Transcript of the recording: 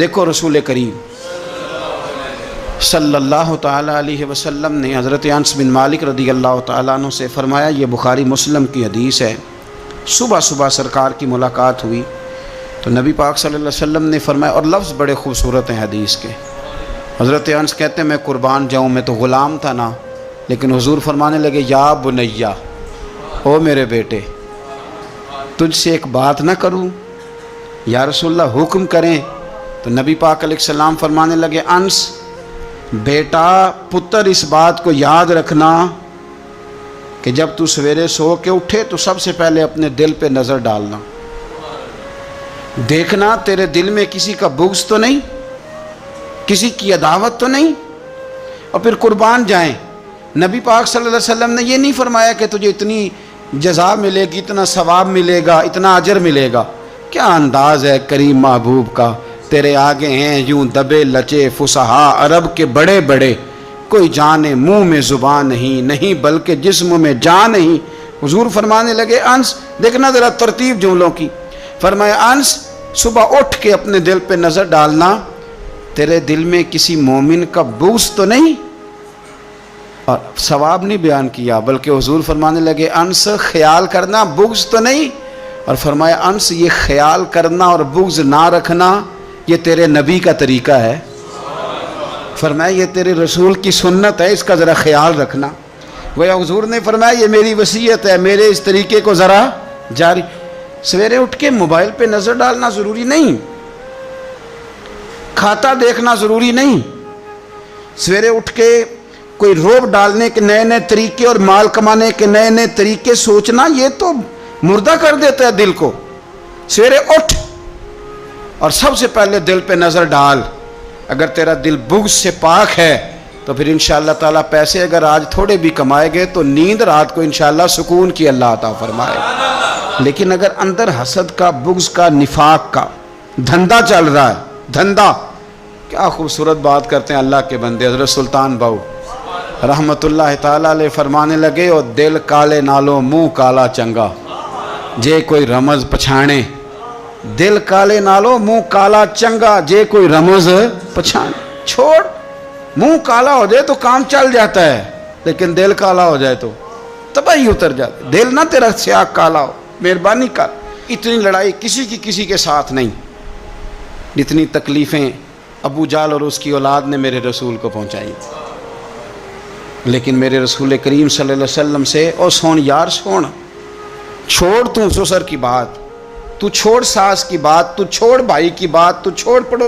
دیکھو رسول کریم صلی اللہ تعالیٰ علیہ وسلم نے حضرت انس بن مالک رضی اللہ تعالیٰ عنہ سے فرمایا، یہ بخاری مسلم کی حدیث ہے، صبح صبح سرکار کی ملاقات ہوئی تو نبی پاک صلی اللہ علیہ وسلم نے فرمایا، اور لفظ بڑے خوبصورت ہیں حدیث کے۔ حضرت انس کہتے ہیں میں قربان جاؤں، میں تو غلام تھا نا، لیکن حضور فرمانے لگے، یا بنیا، او میرے بیٹے، تجھ سے ایک بات نہ کروں؟ یا رسول اللہ حکم کریں؟ تو نبی پاک علیہ السلام فرمانے لگے، انس بیٹا پتر اس بات کو یاد رکھنا کہ جب تو سویرے سو کے اٹھے تو سب سے پہلے اپنے دل پہ نظر ڈالنا، دیکھنا تیرے دل میں کسی کا بغض تو نہیں، کسی کی عداوت تو نہیں، اور پھر قربان جائیں۔ نبی پاک صلی اللہ علیہ وسلم نے یہ نہیں فرمایا کہ تجھے اتنی جزا ملے گی، اتنا ثواب ملے گا، اتنا اجر ملے گا۔ کیا انداز ہے کریم محبوب کا، تیرے آگے ہیں یوں دبے لچے فصحا عرب کے بڑے بڑے، کوئی جانے منہ میں زبان نہیں بلکہ جسم میں جان نہیں۔ حضور فرمانے لگے، انس دیکھنا ذرا ترتیب جملوں کی، فرمایا انس صبح اٹھ کے اپنے دل پہ نظر ڈالنا، تیرے دل میں کسی مومن کا بغض تو نہیں، اور ثواب نہیں بیان کیا بلکہ حضور فرمانے لگے، انس خیال کرنا بغض تو نہیں، اور فرمایا انس یہ خیال کرنا اور بغض نہ رکھنا یہ تیرے نبی کا طریقہ ہے، فرمایا یہ تیرے رسول کی سنت ہے، اس کا ذرا خیال رکھنا۔ گویا حضور نے فرمایا یہ میری وصیت ہے، میرے اس طریقے کو ذرا جاری۔ سویرے اٹھ کے موبائل پہ نظر ڈالنا ضروری نہیں، کھاتا دیکھنا ضروری نہیں، سویرے اٹھ کے کوئی روب ڈالنے کے نئے نئے طریقے اور مال کمانے کے نئے نئے طریقے سوچنا یہ تو مردہ کر دیتا ہے دل کو۔ سویرے اٹھ اور سب سے پہلے دل پہ نظر ڈال، اگر تیرا دل بغض سے پاک ہے تو پھر انشاءاللہ تعالیٰ پیسے اگر آج تھوڑے بھی کمائے گئے تو نیند رات کو انشاءاللہ سکون کی اللہ عطا فرمائے، لیکن اگر اندر حسد کا، بغض کا، نفاق کا دھندا چل رہا ہے، دھندا، کیا خوبصورت بات کرتے ہیں اللہ کے بندے۔ حضرت سلطان بہو رحمت اللہ تعالیٰ علیہ فرمانے لگے، اور دل کالے نالو منہ کالا چنگا، جے کوئی رمز پچھانے، دل کالے نالو منہ کالا چنگا، جے کوئی رمز پچھانے۔ چھوڑ، منہ کالا ہو جائے تو کام چل جاتا ہے، لیکن دل کالا ہو جائے تو تباہی اتر جاتی۔ دل نہ تیرا سیاہ کالا ہو، مہربانی کر۔ اتنی لڑائی کسی کی کسی کے ساتھ نہیں، اتنی تکلیفیں ابو جال اور اس کی اولاد نے میرے رسول کو پہنچائی، لیکن میرے رسول کریم صلی اللہ علیہ وسلم سے، او سون یار سون، چھوڑ تو سسر کی بات، تو چھوڑ ساس کی بات، تو چھوڑ بھائی کی بات، تو چھوڑ پڑو